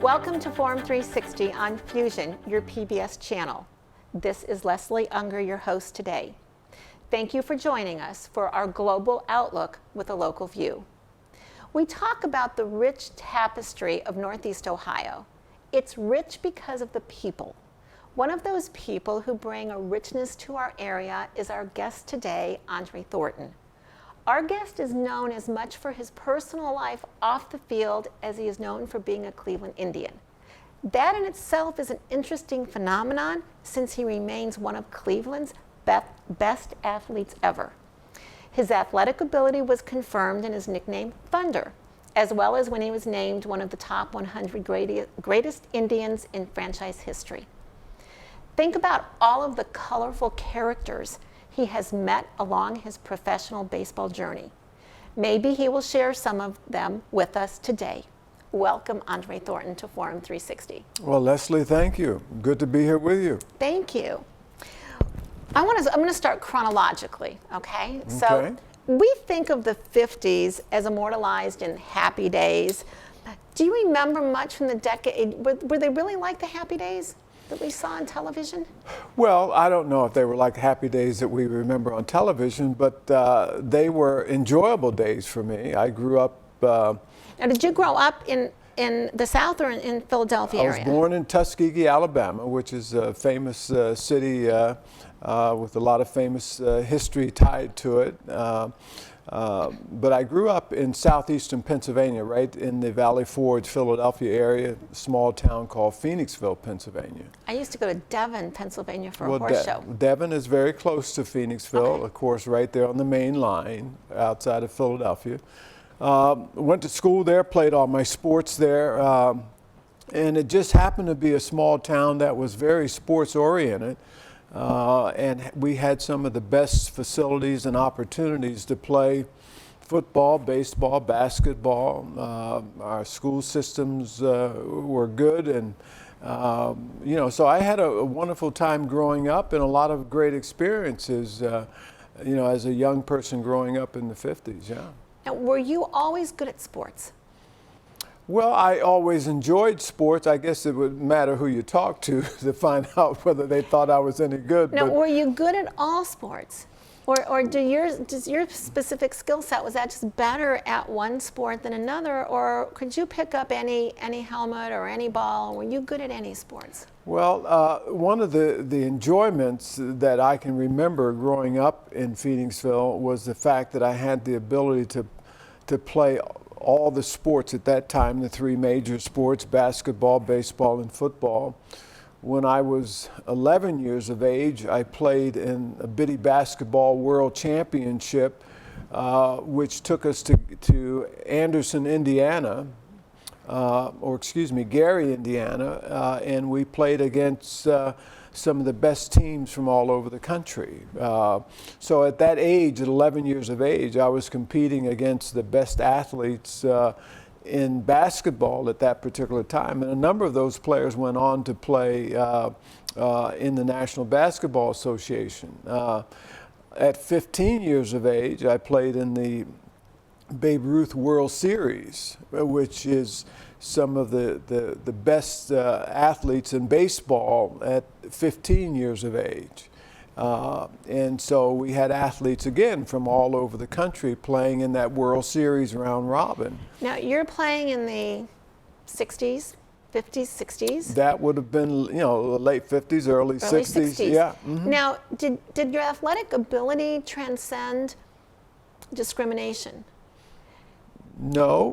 Welcome to Forum 360 on Fusion, your PBS channel. This is Leslie Ungar, your host today. Thank you for joining us for our global outlook with a local view. We talk about the rich tapestry of Northeast Ohio. It's rich because of the people. One of those people who bring a richness to our area is our guest today, Andre Thornton. Our guest is known as much for his personal life off the field as he is known for being a Cleveland Indian. That in itself is an interesting phenomenon since he remains one of Cleveland's best athletes ever. His athletic ability was confirmed in his nickname Thunder, as well as when he was named one of the top 100 greatest Indians in franchise history. Think about all of the colorful characters he has met along his professional baseball journey. Maybe he will share some of them with us today. Welcome, Andre Thornton, to Forum 360. Well, Leslie, thank you. Good to be here with you. Thank you. I'm going to start chronologically, okay? So we think of the 50s as immortalized in Happy Days. Do you remember much from the decade? Were they really like the Happy Days that we saw on television? Well, I don't know if they were like Happy Days that we remember on television, but they were enjoyable days for me. I grew up... Now, did you grow up in the South or in Philadelphia area? I was born in Tuskegee, Alabama, which is a famous city with a lot of famous history tied to it. But I grew up in southeastern Pennsylvania, right in the Valley Forge, Philadelphia area, a small town called Phoenixville, Pennsylvania. I used to go to Devon, Pennsylvania for a horse show. Devon is very close to Phoenixville, of course, right there on the main line outside of Philadelphia. Went to school there, played all my sports there, and it just happened to be a small town that was very sports oriented. And we had some of the best facilities and opportunities to play football, baseball, basketball. Our school systems were good, and so I had a wonderful time growing up and a lot of great experiences, as a young person growing up in the 50s. Yeah. Now, were you always good at sports? Well, I always enjoyed sports. I guess it would matter who you talk to find out whether they thought I was any good. Now, were you good at all sports? Or does your specific skill set, was that just better at one sport than another? Or could you pick up any helmet or any ball? Were you good at any sports? Well, one of the enjoyments that I can remember growing up in Phoenixville was the fact that I had the ability to play all the sports at that time, the three major sports, basketball, baseball, and football. When I was 11 years of age, I played in a Biddy Basketball World Championship, which took us to Anderson, Indiana, Gary, Indiana, and we played against some of the best teams from all over the country. So at that age, at 11 years of age, I was competing against the best athletes in basketball at that particular time. And a number of those players went on to play in the National Basketball Association. At 15 years of age, I played in the Babe Ruth World Series, which is some of the best athletes in baseball at 15 years of age. And so we had athletes, again, from all over the country playing in that World Series round robin. Now, you're playing in the 60s, 50s, 60s? That would have been, late 50s, early 60s. Yeah. Mm-hmm. Now, did your athletic ability transcend discrimination? No.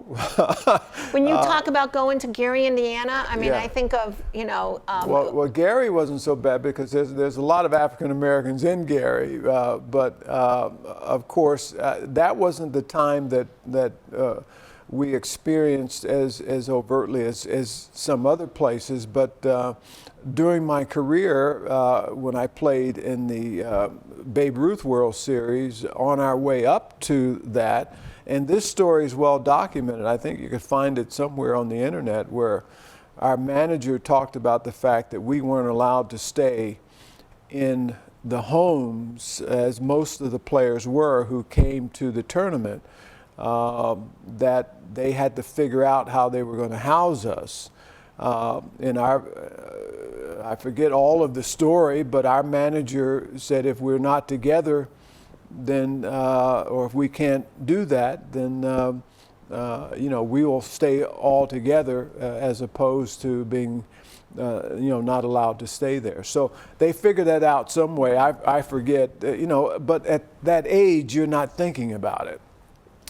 When you talk about going to Gary, Indiana, I think of, well, Gary wasn't so bad because there's a lot of African Americans in Gary, but of course, that wasn't the time that we experienced as overtly as some other places. But during my career, when I played in the Babe Ruth World Series, on our way up to that, and this story is well documented. I think you could find it somewhere on the internet, where our manager talked about the fact that we weren't allowed to stay in the homes, as most of the players were who came to the tournament, that they had to figure out how they were going to house us. And I forget all of the story, but our manager said if we're not together, then, or if we can't do that, then, we will stay all together as opposed to being, not allowed to stay there. So they figured that out some way. I forget, but at that age, you're not thinking about it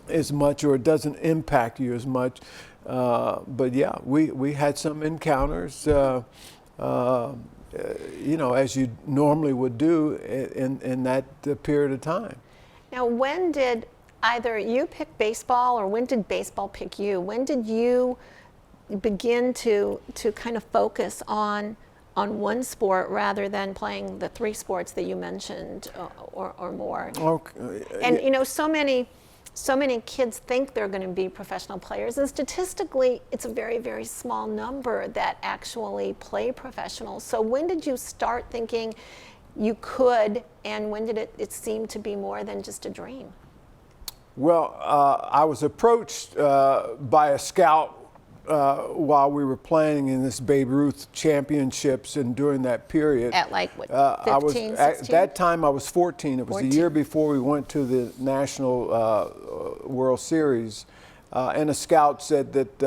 as much, or it doesn't impact you as much. But yeah, we had some encounters, as you normally would do in that period of time. Now, when did either you pick baseball, or when did baseball pick you? When did you begin to kind of focus on one sport rather than playing the three sports that you mentioned or more? Okay. And so many kids think they're going to be professional players, and statistically it's a very, very small number that actually play professional. So when did you start thinking you could, and when did it seem to be more than just a dream? Well, I was approached by a scout while we were playing in this Babe Ruth championships, and during that period. At like what, 15, 16? At that time I was 14. It was 14. the year before we went to the National World Series. And a scout said that,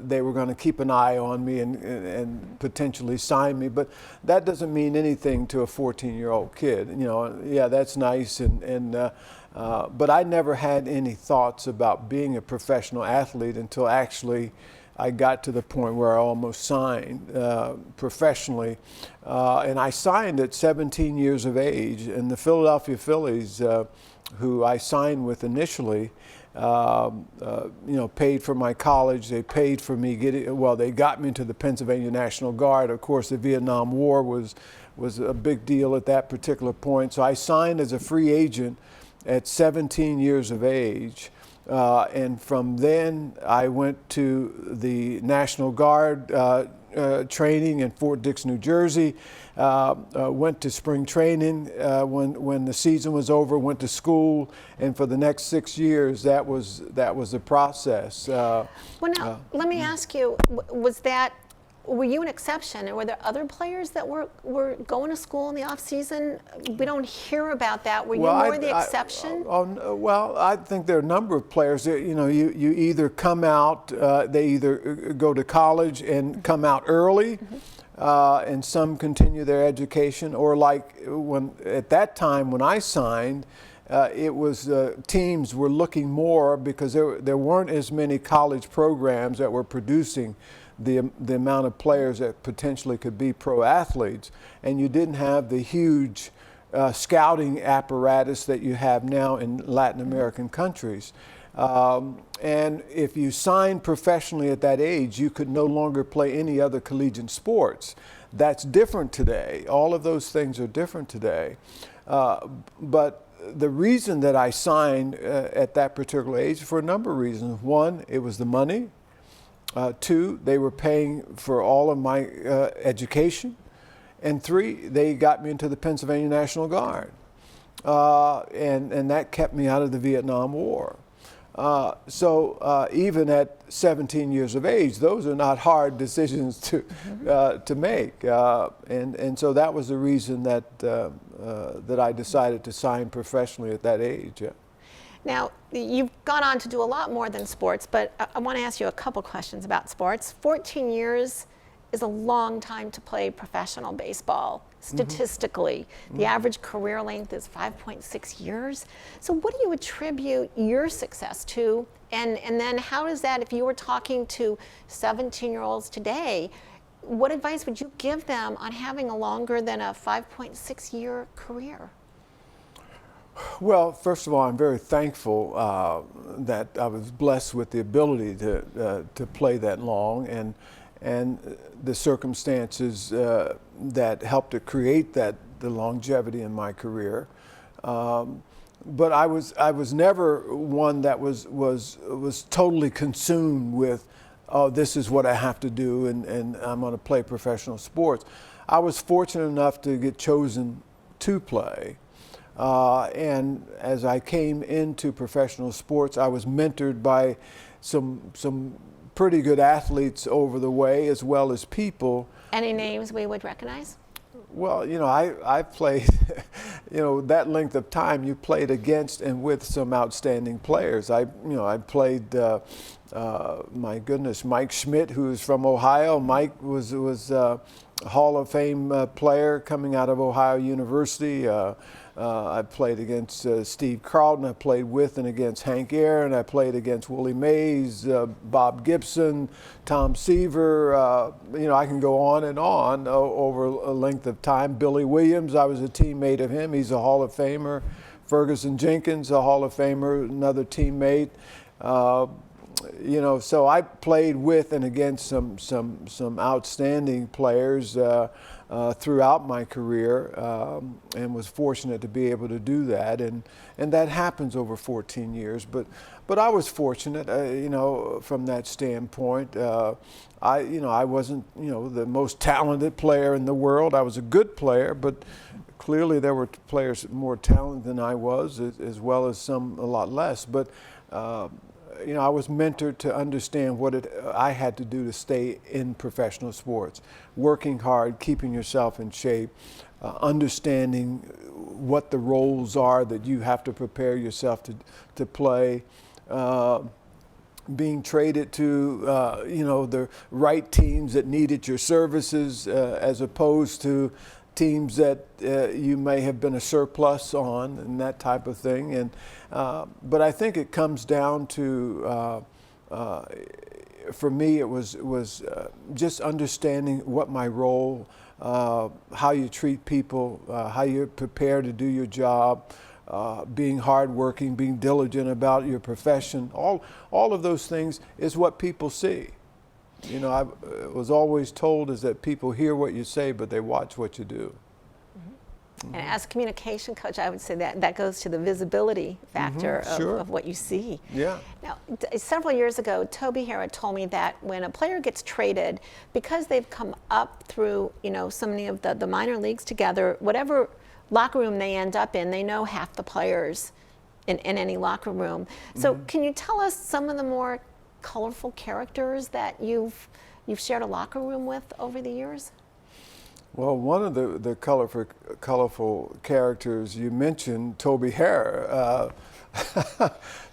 they were going to keep an eye on me and potentially sign me. But that doesn't mean anything to a 14-year-old kid. Yeah, that's nice. But I never had any thoughts about being a professional athlete until actually I got to the point where I almost signed professionally. And I signed at 17 years of age. And the Philadelphia Phillies, who I signed with initially, paid for my college. They paid for me they got me into the Pennsylvania National Guard. Of course, the Vietnam War was a big deal at that particular point. So I signed as a free agent at 17 years of age. And from then I went to the National Guard training in Fort Dix, New Jersey. Went to spring training when the season was over, went to school, and for the next 6 years that was the process. Well, now, let me ask you, were you an exception, and were there other players that were going to school in the off season? We don't hear about that. Were you more the exception? I think there are a number of players that, you either come out, they either go to college and come out early, and some continue their education, or like at that time when I signed, it was teams were looking more because there weren't as many college programs that were producing the amount of players that potentially could be pro athletes, and you didn't have the huge scouting apparatus that you have now in Latin American countries. And if you signed professionally at that age, you could no longer play any other collegiate sports. That's different today. All of those things are different today. But the reason that I signed at that particular age, for a number of reasons. One, it was the money. Two, they were paying for all of my education. And three, they got me into the Pennsylvania National Guard. And that kept me out of the Vietnam War. So even at 17 years of age, those are not hard decisions to make. And so that was the reason that I decided to sign professionally at that age. Yeah. Now, you've gone on to do a lot more than sports, but I want to ask you a couple questions about sports. 14 years is a long time to play professional baseball, statistically. The average career length is 5.6 years. So what do you attribute your success to? And then how does that, if you were talking to 17-year-olds today, what advice would you give them on having a longer than a 5.6-year career? Well, first of all, I'm very thankful that I was blessed with the ability to play that long, and the circumstances that helped to create the longevity in my career. But I was never one that was totally consumed with, oh, this is what I have to do, and I'm going to play professional sports. I was fortunate enough to get chosen to play. And as I came into professional sports, I was mentored by some pretty good athletes over the way, as well as people. Any names we would recognize? Well, I've played, that length of time you played against and with some outstanding players. I played, my goodness, Mike Schmidt, who's from Ohio. Mike was a Hall of Fame player coming out of Ohio University. I played against Steve Carlton. I played with and against Hank Aaron. I played against Willie Mays, Bob Gibson, Tom Seaver. I can go on and on over a length of time. Billy Williams, I was a teammate of him. He's a Hall of Famer. Ferguson Jenkins, a Hall of Famer, another teammate. So I played with and against some outstanding players throughout my career, and was fortunate to be able to do that, and that happens over 14 years. But I was fortunate, from that standpoint. I wasn't the most talented player in the world. I was a good player, but clearly there were players more talented than I was, as well as some a lot less. But I was mentored to understand what I had to do to stay in professional sports, working hard, keeping yourself in shape, understanding what the roles are that you have to prepare yourself to play, being traded to the right teams that needed your services, as opposed to teams that you may have been a surplus on, and that type of thing. And but I think it comes down to, for me, it was just understanding what my role, how you treat people, how you prepare to do your job, being hardworking, being diligent about your profession. All of those things is what people see. I was always told is that people hear what you say, but they watch what you do. Mm-hmm. And as a communication coach, I would say that goes to the visibility factor of what you see. Yeah. Now, several years ago, Toby Hara told me that when a player gets traded, because they've come up through, so many of the minor leagues together, whatever locker room they end up in, they know half the players in any locker room. So can you tell us some of the more colorful characters that you've shared a locker room with over the years? Well, one of the colorful characters you mentioned, Toby Hara.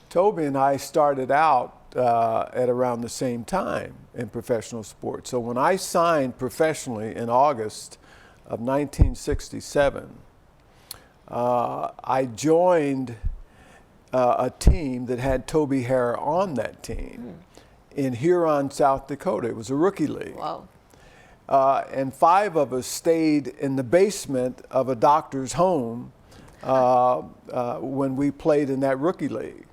Toby and I started out at around the same time in professional sports. So when I signed professionally in August of 1967, I joined a team that had Toby Hara on that team in Huron, South Dakota. It was a rookie league. Wow. And 5 of us stayed in the basement of a doctor's home when we played in that rookie league.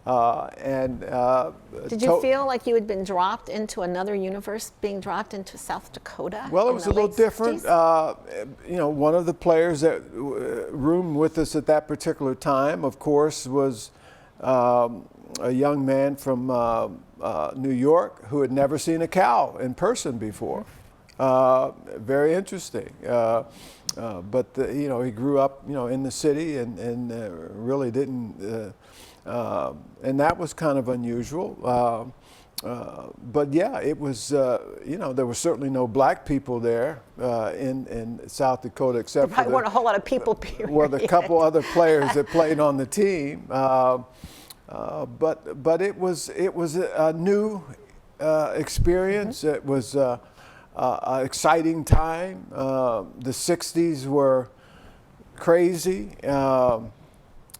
Did you feel like you had been dropped into another universe, being dropped into South Dakota? Well, it was a little different. One of the players that roomed with us at that particular time, of course, was a young man from New York who had never seen a cow in person before. Very interesting. But he grew up, in the city and really didn't. And that was kind of unusual. But yeah, it was, there were certainly no black people there in South Dakota, except there probably weren't a whole lot of people, period. Well, a couple other players that played on the team. But it was a new experience. It was an exciting time. The 60s were crazy.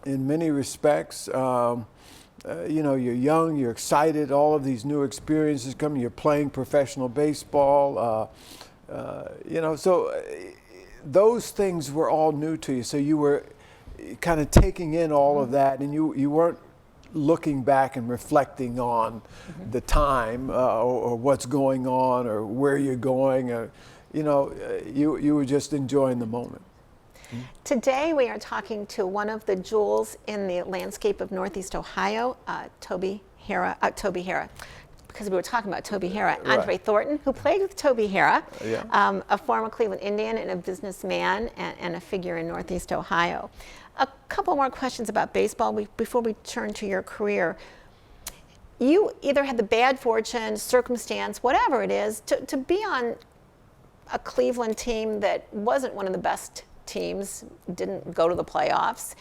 In many respects, you're young, you're excited, all of these new experiences coming, you're playing professional baseball, so those things were all new to you. So you were kind of taking in all of that, and you weren't looking back and reflecting on the time or what's going on or where you're going, or, you were just enjoying the moment. Today we are talking to one of the jewels in the landscape of Northeast Ohio, Toby Hara, because we were talking about Toby Hara, Andre Thornton, who played with Toby Hara, a former Cleveland Indian and a businessman and a figure in Northeast Ohio. A couple more questions about baseball before we turn to your career. you either had the bad fortune, circumstance, whatever it is, to be on a Cleveland team that wasn't one of the best teams, didn't go to the playoffs.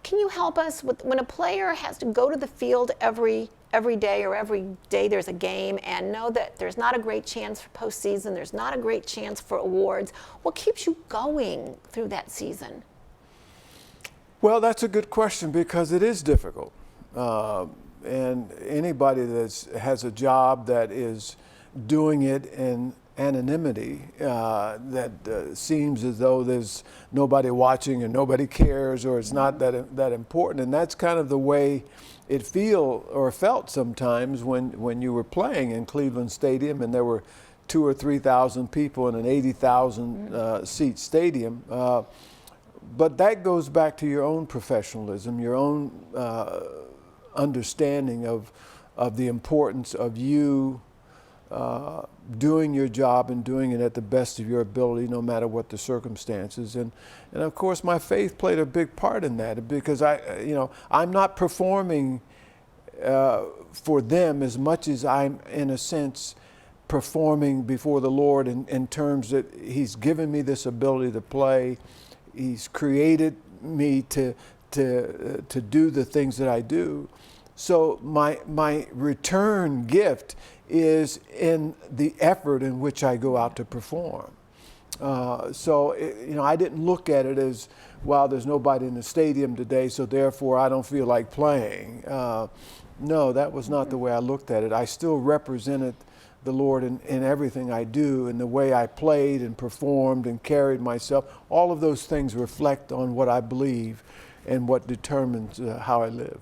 Can you help us with when a player has to go to the field every day, or every day there's a game, and know that there's not a great chance for postseason, there's not a great chance for awards? What keeps you going through that season? Well, that's a good question, because it is difficult. And anybody that has a job that is doing it in anonymity, that seems as though there's nobody watching and nobody cares, or it's not that important. And that's kind of the way it felt sometimes when you were playing in Cleveland Stadium and there were 2,000 or 3,000 people in an 80,000 seat stadium. But that goes back to your own professionalism, your own understanding of the importance of you doing your job and doing it at the best of your ability, no matter what the circumstances. And of course, my faith played a big part in that, because I'm not performing for them as much as I'm, in a sense, performing before the Lord in terms that He's given me this ability to play. He's created me to do the things that I do. So my return gift is in the effort in which I go out to perform. I didn't look at it as, well, there's nobody in the stadium today, so therefore I don't feel like playing. No, that was not the way I looked at it. I still represented the Lord in everything I do, in the way I played and performed and carried myself. All of those things reflect on what I believe and what determines how I live.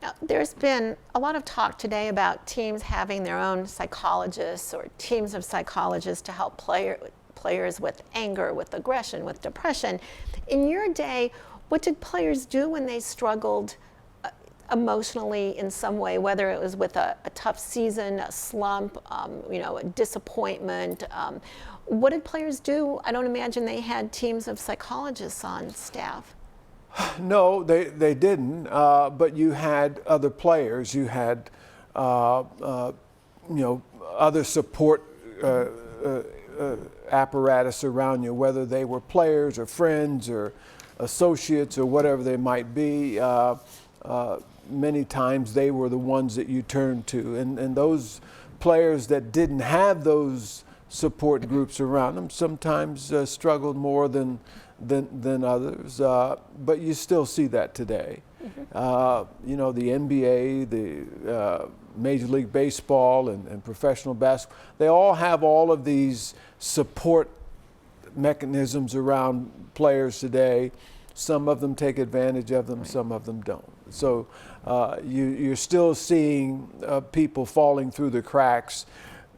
Now, there's been a lot of talk today about teams having their own psychologists or teams of psychologists to help players with anger, with aggression, with depression. In your day, what did players do when they struggled emotionally in some way, whether it was with a tough season, a slump, a disappointment? What did players do? I don't imagine they had teams of psychologists on staff. No, they didn't. But you had other players. You had, other support apparatus around you, whether they were players or friends or associates or whatever they might be. Many times they were the ones that you turned to, and those players that didn't have those support groups around them sometimes struggled more than others, but you still see that today. Mm-hmm. The NBA, the Major League Baseball and professional basketball, they all have all of these support mechanisms around players today. Some of them take advantage of them, some of them don't. So you're still seeing people falling through the cracks,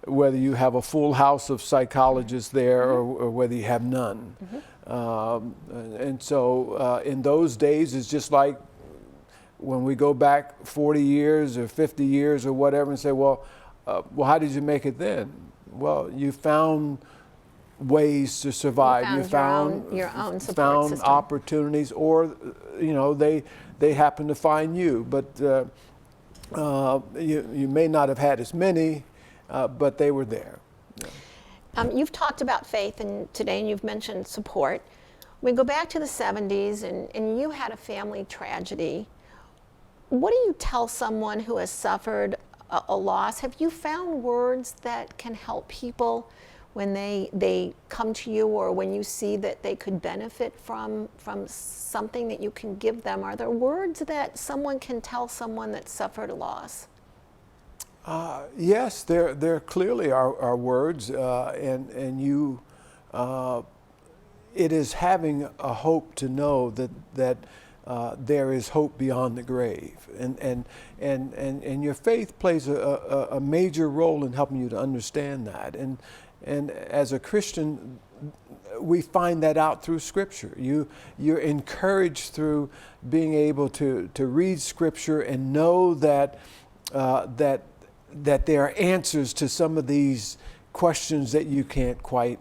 whether you have a full house of psychologists there or whether you have none. Mm-hmm. And so in those days, it's just like when we go back 40 years or 50 years or whatever and say, well, how did you make it then? Well, you found ways to survive. You found your own support system. Opportunities, or they happen to find you. But you may not have had as many, but they were there. Yeah. You've talked about faith today, and you've mentioned support. We go back to the 70s, and you had a family tragedy. What do you tell someone who has suffered a loss? Have you found words that can help people when they come to you, or when you see that they could benefit from something that you can give them? Are there words that someone can tell someone that suffered a loss? Yes, there clearly are words, and you. It is having a hope to know that there is hope beyond the grave, and your faith plays a major role in helping you to understand that. And as a Christian, we find that out through Scripture. You're encouraged through being able to read Scripture and know that there are answers to some of these questions that you can't quite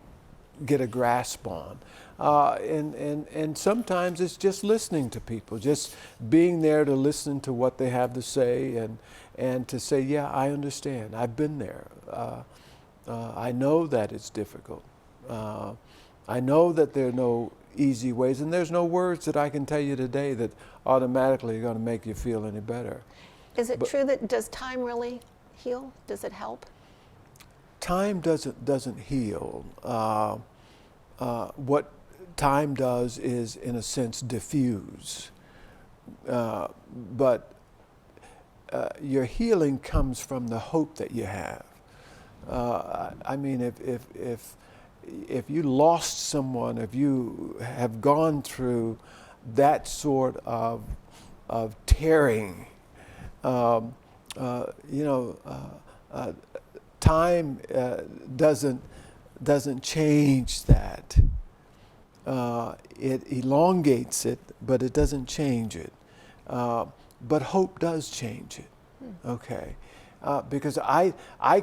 get a grasp on. And sometimes it's just listening to people, just being there to listen to what they have to say and to say, yeah, I understand. I've been there. I know that it's difficult. I know that there are no easy ways, and there's no words that I can tell you today that automatically are going to make you feel any better. Is it true that does time really heal? Does it help? Time doesn't heal. What time does is, in a sense, diffuse. But your healing comes from the hope that you have. I mean, if you lost someone, if you have gone through that sort of tearing, time doesn't change that. It elongates it, but it doesn't change it. But hope does change it. Okay, because I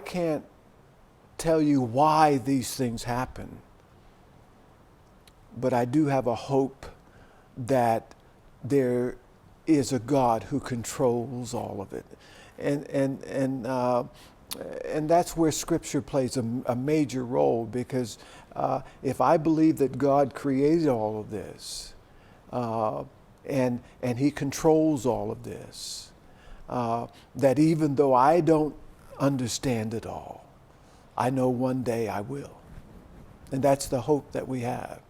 can't tell you why these things happen, but I do have a hope that there is a God who controls all of it, and that's where Scripture plays a major role, because if I believe that God created all of this, and He controls all of this, that even though I don't understand it all, I know one day I will. And that's the hope that we have.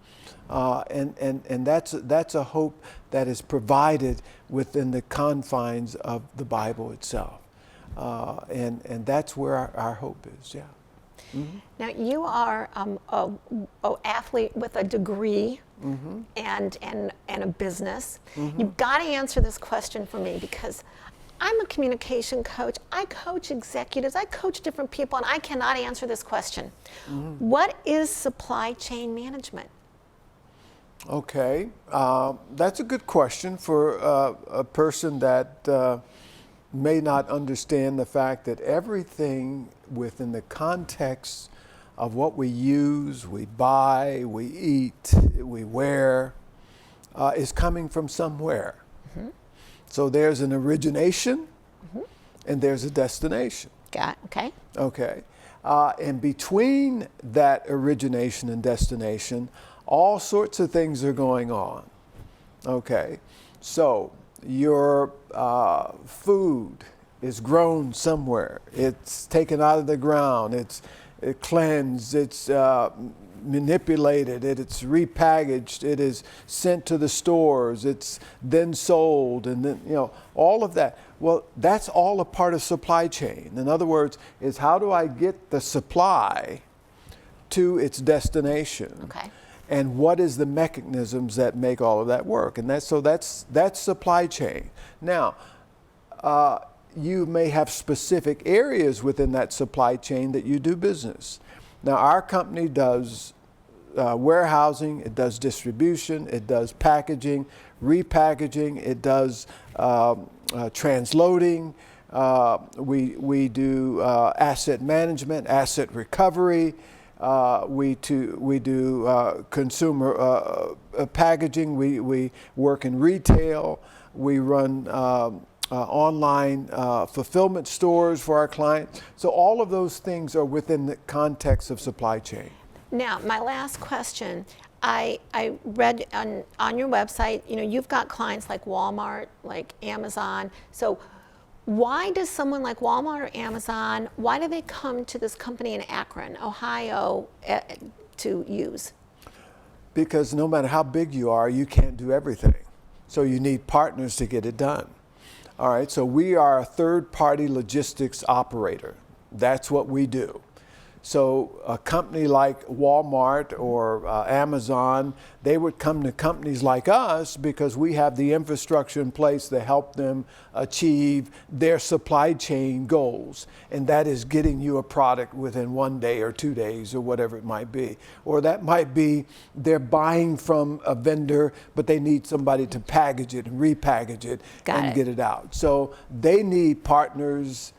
And that's a hope that is provided within the confines of the Bible itself. And that's where our hope is, yeah. Mm-hmm. Now, you are an athlete with a degree and a business. You've got to answer this question for me, because I'm a communication coach. I coach executives. I coach different people, and I cannot answer this question. What is supply chain management? Okay, that's a good question for a person that may not understand the fact that everything within the context of what we use, we buy, we eat, we wear, is coming from somewhere. So there's an origination and there's a destination. Okay. Okay. And between that origination and destination, all sorts of things are going on. Okay. So your food is grown somewhere. It's taken out of the ground. It's cleansed. It's manipulated. It's repackaged. It is sent to the stores. It's then sold, and then all of that. Well, that's all a part of supply chain. In other words, is how do I get the supply to its destination? Okay. And what is the mechanisms that make all of that work? And that's supply chain. Now, you may have specific areas within that supply chain that you do business. Now, our company does warehousing, it does distribution, it does packaging, repackaging, it does transloading. We do asset management, asset recovery. We do consumer packaging. We work in retail. We run online fulfillment stores for our clients. So all of those things are within the context of supply chain. Now, my last question. I read on your website, you've got clients like Walmart, like Amazon. So why does someone like Walmart or Amazon, why do they come to this company in Akron, Ohio, to use? Because no matter how big you are, you can't do everything. So you need partners to get it done. All right, so we are a third-party logistics operator. That's what we do. So a company like Walmart or Amazon, they would come to companies like us because we have the infrastructure in place to help them achieve their supply chain goals. And that is getting you a product within 1 day or 2 days or whatever it might be. Or that might be they're buying from a vendor, but they need somebody to package it and repackage it and get it out. So they need partners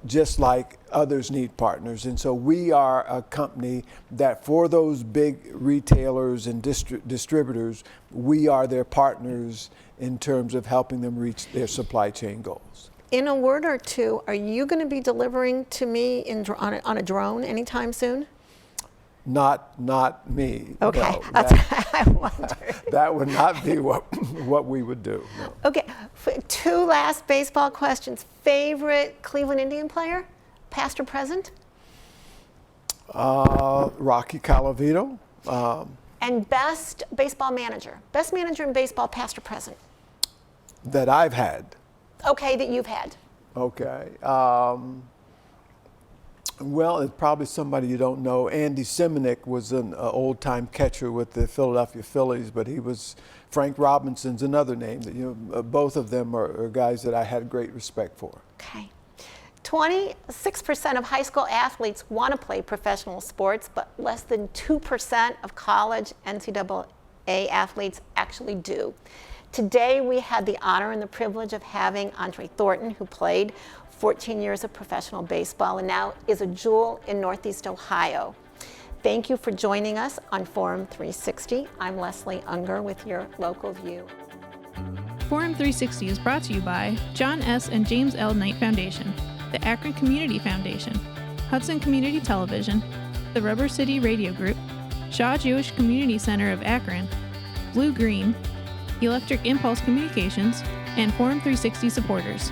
just like others need partners. And so we are a company that for those big retailers and distributors, we are their partners in terms of helping them reach their supply chain goals. In a word or two, are you going to be delivering to me on a drone anytime soon? Not me. Okay, No, that's what I wondered. that would not be what we would do. No. Okay, two last baseball questions. Favorite Cleveland Indian player, past or present? Rocky Calavito. And best baseball manager? Best manager in baseball, past or present? That I've had. Okay, that you've had. Okay. Well, it's probably somebody you don't know. Andy Semenick was an old-time catcher with the Philadelphia Phillies, but he was Frank Robinson's another name. That both of them are guys that I had great respect for. Okay. 26% of high school athletes want to play professional sports, but less than 2% of college NCAA athletes actually do. Today we had the honor and the privilege of having Andre Thornton, who played 14 years of professional baseball and now is a jewel in Northeast Ohio. Thank you for joining us on Forum 360. I'm Leslie Ungar with your local view. Forum 360 is brought to you by John S. and James L. Knight Foundation, the Akron Community Foundation, Hudson Community Television, the Rubber City Radio Group, Shaw Jewish Community Center of Akron, Blue Green, Electric Impulse Communications, and Forum 360 supporters.